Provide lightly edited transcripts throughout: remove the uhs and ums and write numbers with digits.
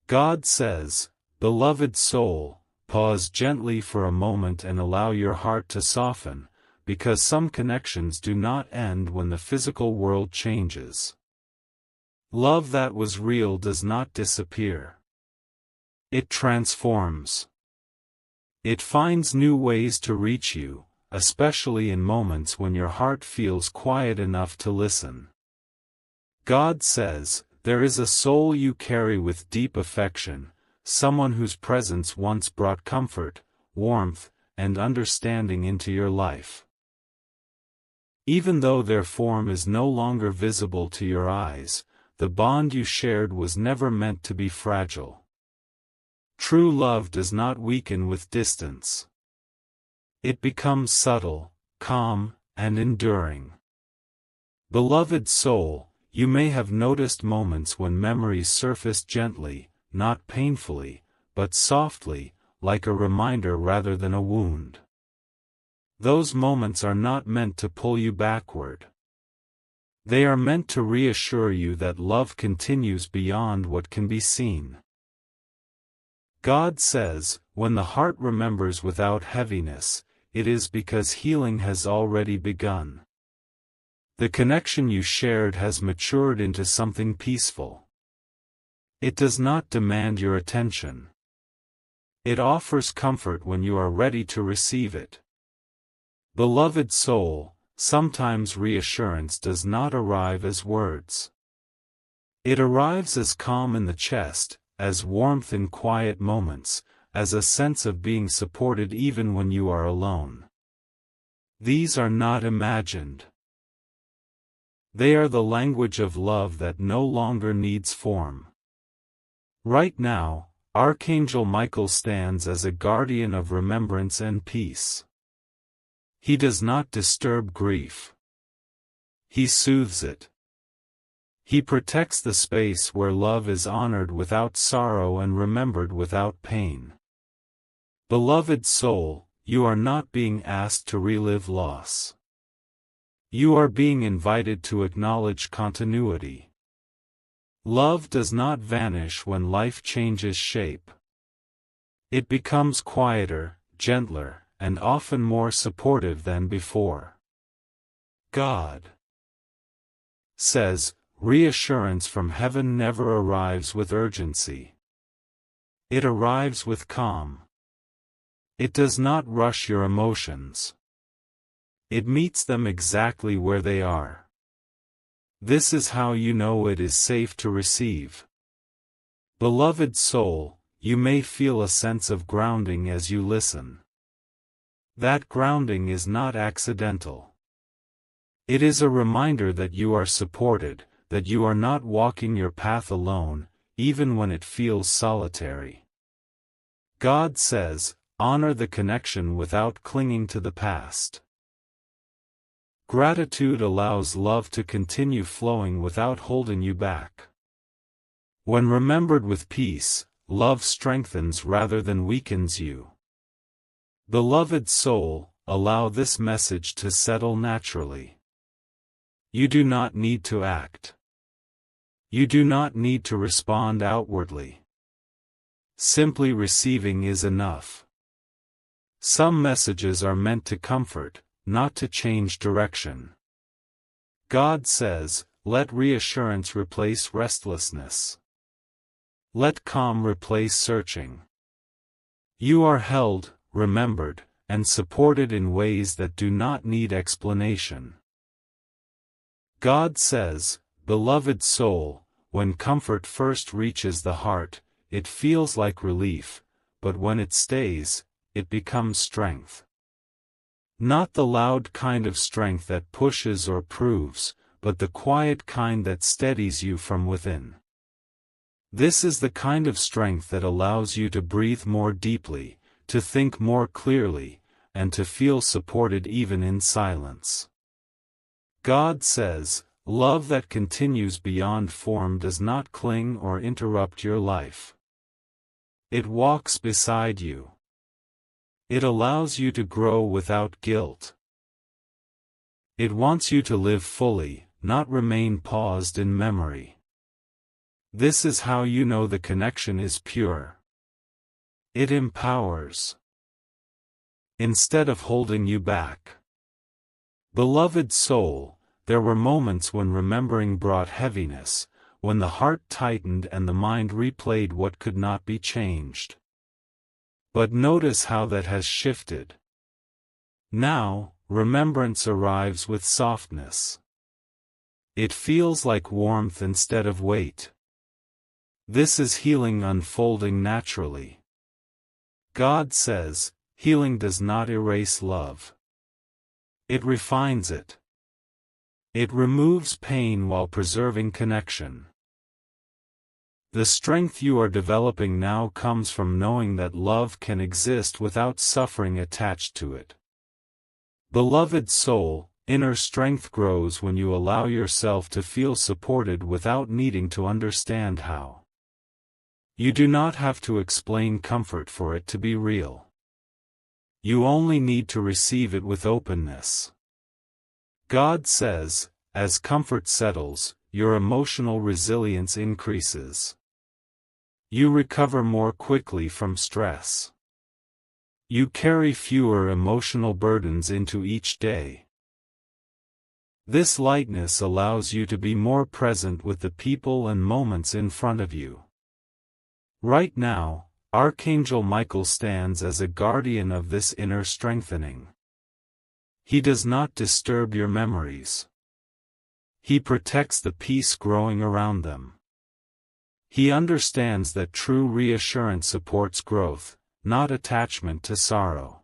God says, "Beloved soul, pause gently for a moment and allow your heart to soften, because some connections do not end when the physical world changes. Love that was real does not disappear. It transforms. It finds new ways to reach you, especially in moments when your heart feels quiet enough to listen." God says, "There is a soul you carry with deep affection, someone whose presence once brought comfort, warmth, and understanding into your life. Even though their form is no longer visible to your eyes, the bond you shared was never meant to be fragile. True love does not weaken with distance. It becomes subtle, calm, and enduring." Beloved soul, you may have noticed moments when memories surface gently, not painfully, but softly, like a reminder rather than a wound. Those moments are not meant to pull you backward. They are meant to reassure you that love continues beyond what can be seen. God says, "When the heart remembers without heaviness, it is because healing has already begun. The connection you shared has matured into something peaceful. It does not demand your attention. It offers comfort when you are ready to receive it." Beloved soul, sometimes reassurance does not arrive as words. It arrives as calm in the chest, as warmth in quiet moments, as a sense of being supported even when you are alone. These are not imagined. They are the language of love that no longer needs form. Right now, Archangel Michael stands as a guardian of remembrance and peace. He does not disturb grief. He soothes it. He protects the space where love is honored without sorrow and remembered without pain. Beloved soul, you are not being asked to relive loss. You are being invited to acknowledge continuity. Love does not vanish when life changes shape. It becomes quieter, gentler, and often more supportive than before. God says, reassurance from heaven never arrives with urgency. It arrives with calm. It does not rush your emotions. It meets them exactly where they are. This is how you know it is safe to receive. Beloved soul, you may feel a sense of grounding as you listen. That grounding is not accidental. It is a reminder that you are supported, that you are not walking your path alone, even when it feels solitary. God says, honor the connection without clinging to the past. Gratitude allows love to continue flowing without holding you back. When remembered with peace, love strengthens rather than weakens you. Beloved soul, allow this message to settle naturally. You do not need to act. You do not need to respond outwardly. Simply receiving is enough. Some messages are meant to comfort, not to change direction. God says, let reassurance replace restlessness. Let calm replace searching. You are held, remembered, and supported in ways that do not need explanation. God says, beloved soul, when comfort first reaches the heart, it feels like relief, but when it stays, it becomes strength. Not the loud kind of strength that pushes or proves, but the quiet kind that steadies you from within. This is the kind of strength that allows you to breathe more deeply, to think more clearly, and to feel supported even in silence. God says, love that continues beyond form does not cling or interrupt your life. It walks beside you. It allows you to grow without guilt. It wants you to live fully, not remain paused in memory. This is how you know the connection is pure. It empowers, instead of holding you back. Beloved soul, there were moments when remembering brought heaviness, when the heart tightened and the mind replayed what could not be changed. But notice how that has shifted. Now, remembrance arrives with softness. It feels like warmth instead of weight. This is healing unfolding naturally. God says, healing does not erase love. It refines it. It removes pain while preserving connection. The strength you are developing now comes from knowing that love can exist without suffering attached to it. Beloved soul, inner strength grows when you allow yourself to feel supported without needing to understand how. You do not have to explain comfort for it to be real. You only need to receive it with openness. God says, as comfort settles, your emotional resilience increases. You recover more quickly from stress. You carry fewer emotional burdens into each day. This lightness allows you to be more present with the people and moments in front of you. Right now, Archangel Michael stands as a guardian of this inner strengthening. He does not disturb your memories. He protects the peace growing around them. He understands that true reassurance supports growth, not attachment to sorrow.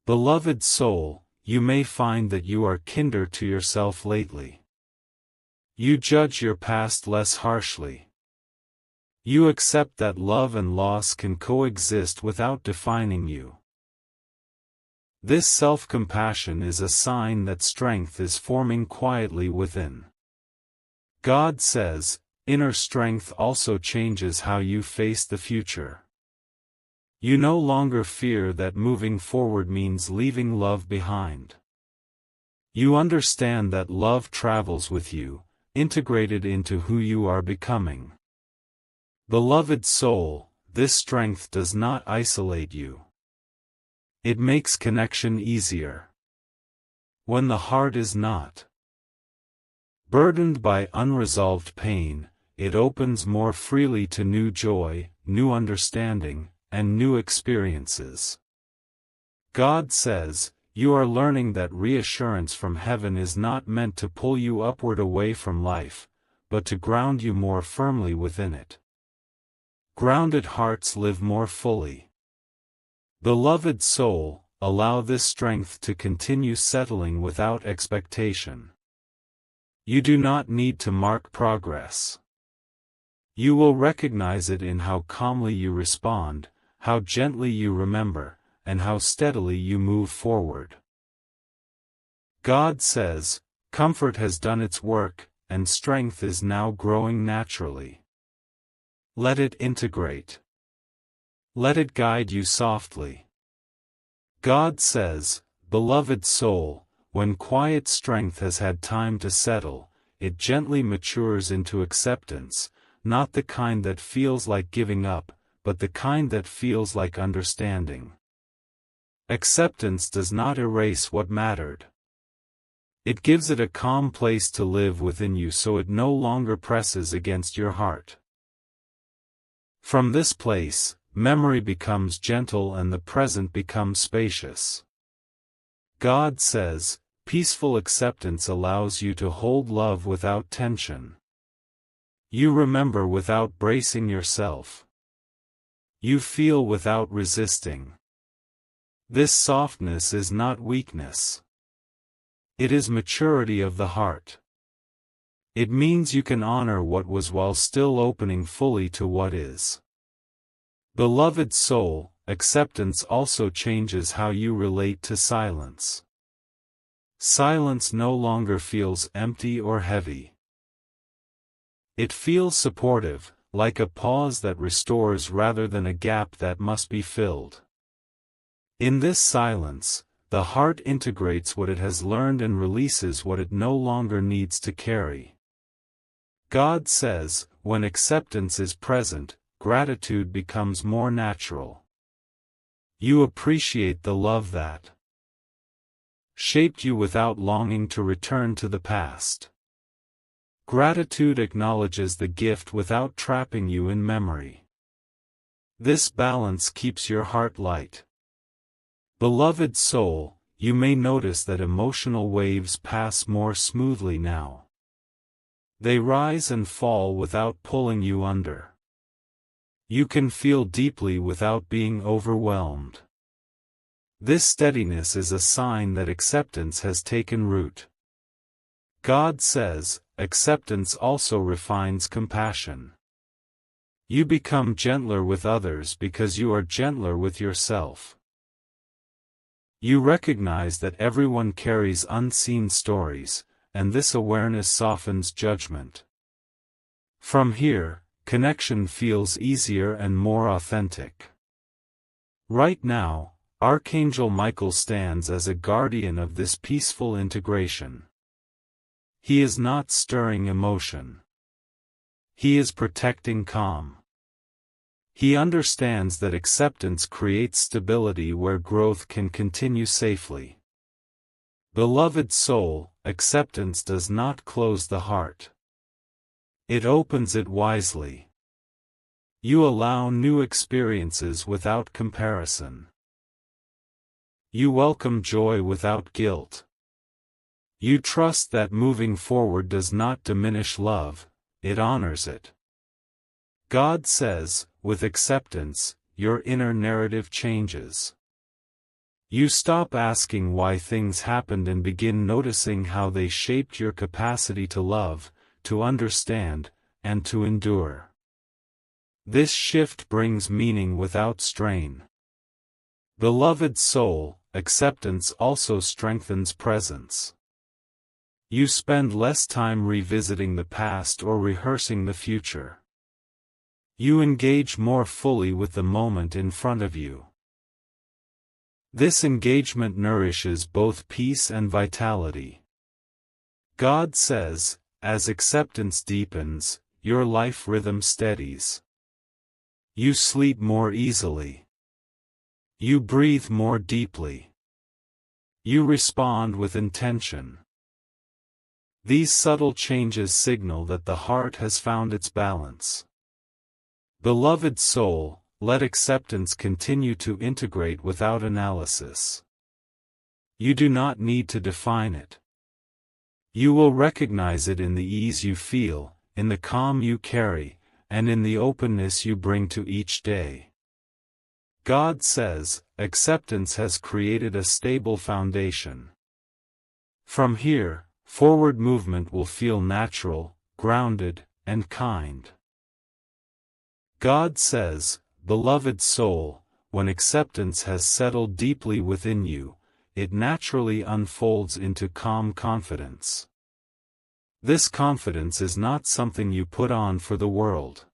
Beloved soul, you may find that you are kinder to yourself lately. You judge your past less harshly. You accept that love and loss can coexist without defining you. This self-compassion is a sign that strength is forming quietly within. God says, inner strength also changes how you face the future. You no longer fear that moving forward means leaving love behind. You understand that love travels with you, integrated into who you are becoming. Beloved soul, this strength does not isolate you. It makes connection easier. When the heart is not burdened by unresolved pain, it opens more freely to new joy, new understanding, and new experiences. God says, you are learning that reassurance from heaven is not meant to pull you upward away from life, but to ground you more firmly within it. Grounded hearts live more fully. Beloved soul, allow this strength to continue settling without expectation. You do not need to mark progress. You will recognize it in how calmly you respond, how gently you remember, and how steadily you move forward. God says, comfort has done its work, and strength is now growing naturally. Let it integrate. Let it guide you softly. God says, beloved soul, when quiet strength has had time to settle, it gently matures into acceptance, not the kind that feels like giving up, but the kind that feels like understanding. Acceptance does not erase what mattered. It gives it a calm place to live within you so it no longer presses against your heart. From this place, memory becomes gentle and the present becomes spacious. God says, peaceful acceptance allows you to hold love without tension. You remember without bracing yourself. You feel without resisting. This softness is not weakness. It is maturity of the heart. It means you can honor what was while still opening fully to what is. Beloved soul, acceptance also changes how you relate to silence. Silence no longer feels empty or heavy. It feels supportive, like a pause that restores rather than a gap that must be filled. In this silence, the heart integrates what it has learned and releases what it no longer needs to carry. God says, when acceptance is present, gratitude becomes more natural. You appreciate the love that shaped you without longing to return to the past. Gratitude acknowledges the gift without trapping you in memory. This balance keeps your heart light. Beloved soul, you may notice that emotional waves pass more smoothly now. They rise and fall without pulling you under. You can feel deeply without being overwhelmed. This steadiness is a sign that acceptance has taken root. God says, acceptance also refines compassion. You become gentler with others because you are gentler with yourself. You recognize that everyone carries unseen stories, and this awareness softens judgment. From here, connection feels easier and more authentic. Right now, Archangel Michael stands as a guardian of this peaceful integration. He is not stirring emotion. He is protecting calm. He understands that acceptance creates stability where growth can continue safely. Beloved soul, acceptance does not close the heart. It opens it wisely. You allow new experiences without comparison. You welcome joy without guilt. You trust that moving forward does not diminish love, it honors it. God says, with acceptance, your inner narrative changes. You stop asking why things happened and begin noticing how they shaped your capacity to love, to understand, and to endure. This shift brings meaning without strain. Beloved soul, acceptance also strengthens presence. You spend less time revisiting the past or rehearsing the future. You engage more fully with the moment in front of you. This engagement nourishes both peace and vitality. God says, as acceptance deepens, your life rhythm steadies. You sleep more easily. You breathe more deeply. You respond with intention. These subtle changes signal that the heart has found its balance. Beloved soul, let acceptance continue to integrate without analysis. You do not need to define it. You will recognize it in the ease you feel, in the calm you carry, and in the openness you bring to each day. God says, acceptance has created a stable foundation. From here, forward movement will feel natural, grounded, and kind. God says, beloved soul, when acceptance has settled deeply within you, it naturally unfolds into calm confidence. This confidence is not something you put on for the world.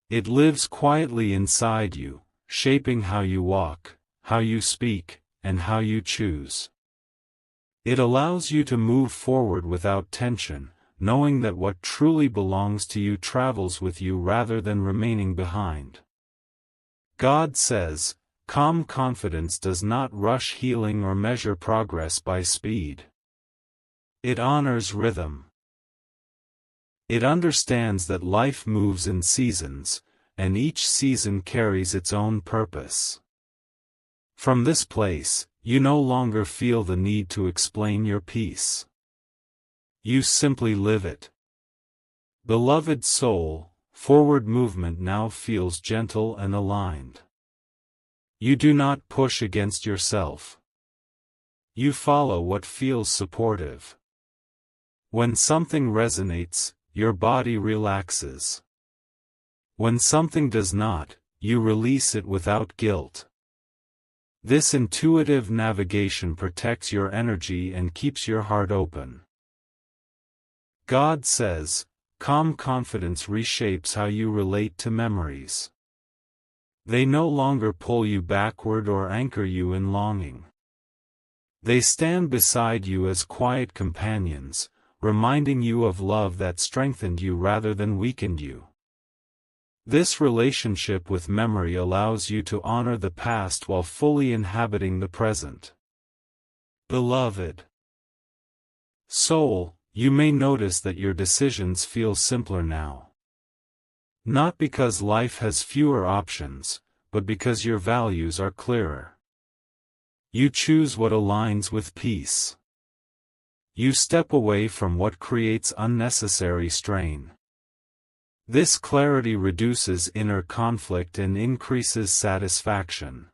It lives quietly inside you, shaping how you walk, how you speak, and how you choose. It allows you to move forward without tension, knowing that what truly belongs to you travels with you rather than remaining behind. God says, calm confidence does not rush healing or measure progress by speed. It honors rhythm. It understands that life moves in seasons, and each season carries its own purpose. From this place, you no longer feel the need to explain your peace. You simply live it. Beloved soul, forward movement now feels gentle and aligned. You do not push against yourself. You follow what feels supportive. When something resonates, your body relaxes. When something does not, you release it without guilt. This intuitive navigation protects your energy and keeps your heart open. God says, calm confidence reshapes how you relate to memories. They no longer pull you backward or anchor you in longing. They stand beside you as quiet companions, reminding you of love that strengthened you rather than weakened you. This relationship with memory allows you to honor the past while fully inhabiting the present. Beloved soul, you may notice that your decisions feel simpler now. Not because life has fewer options, but because your values are clearer. You choose what aligns with peace. You step away from what creates unnecessary strain. This clarity reduces inner conflict and increases satisfaction.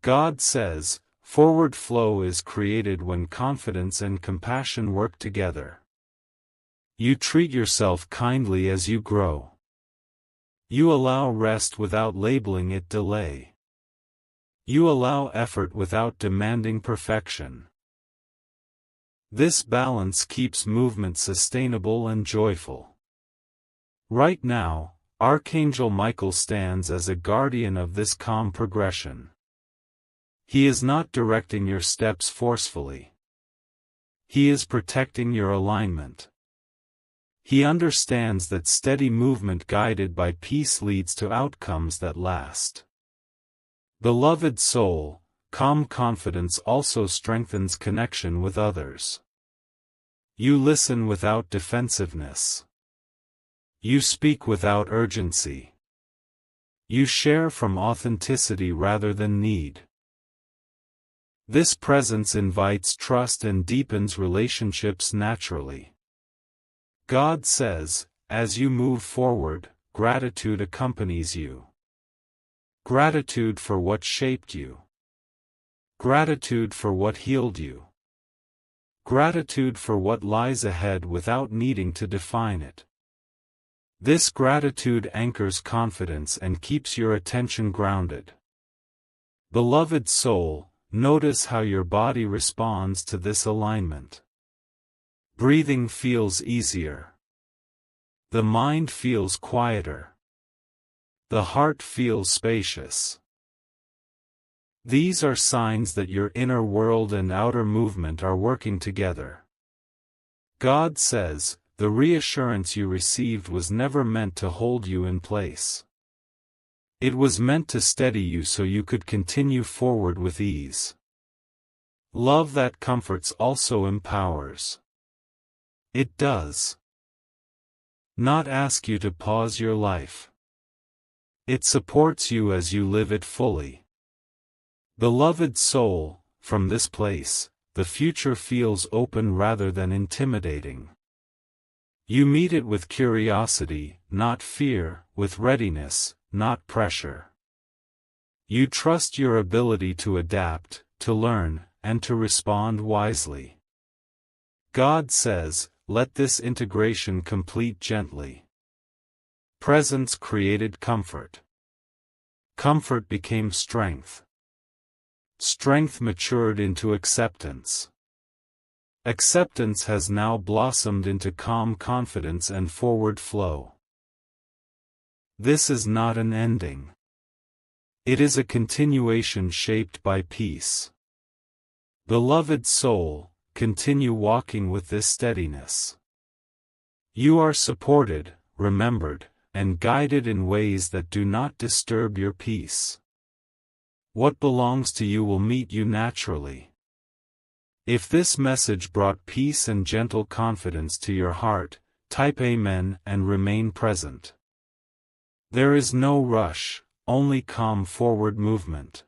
God says, forward flow is created when confidence and compassion work together. You treat yourself kindly as you grow. You allow rest without labeling it delay. You allow effort without demanding perfection. This balance keeps movement sustainable and joyful. Right now, Archangel Michael stands as a guardian of this calm progression. He is not directing your steps forcefully. He is protecting your alignment. He understands that steady movement guided by peace leads to outcomes that last. Beloved soul, calm confidence also strengthens connection with others. You listen without defensiveness. You speak without urgency. You share from authenticity rather than need. This presence invites trust and deepens relationships naturally. God says, as you move forward, gratitude accompanies you. Gratitude for what shaped you. Gratitude for what healed you. Gratitude for what lies ahead without needing to define it. This gratitude anchors confidence and keeps your attention grounded. Beloved soul, notice how your body responds to this alignment. Breathing feels easier. The mind feels quieter. The heart feels spacious. These are signs that your inner world and outer movement are working together. God says, the reassurance you received was never meant to hold you in place. It was meant to steady you so you could continue forward with ease. Love that comforts also empowers. It does not ask you to pause your life. It supports you as you live it fully. Beloved soul, from this place, the future feels open rather than intimidating. You meet it with curiosity, not fear, with readiness, not pressure. You trust your ability to adapt, to learn, and to respond wisely. God says, let this integration complete gently. Presence created comfort. Comfort became strength. Strength matured into acceptance. Acceptance has now blossomed into calm confidence and forward flow. This is not an ending. It is a continuation shaped by peace. Beloved soul, continue walking with this steadiness. You are supported, remembered, and guided in ways that do not disturb your peace. What belongs to you will meet you naturally. If this message brought peace and gentle confidence to your heart, type Amen and remain present. There is no rush, only calm forward movement.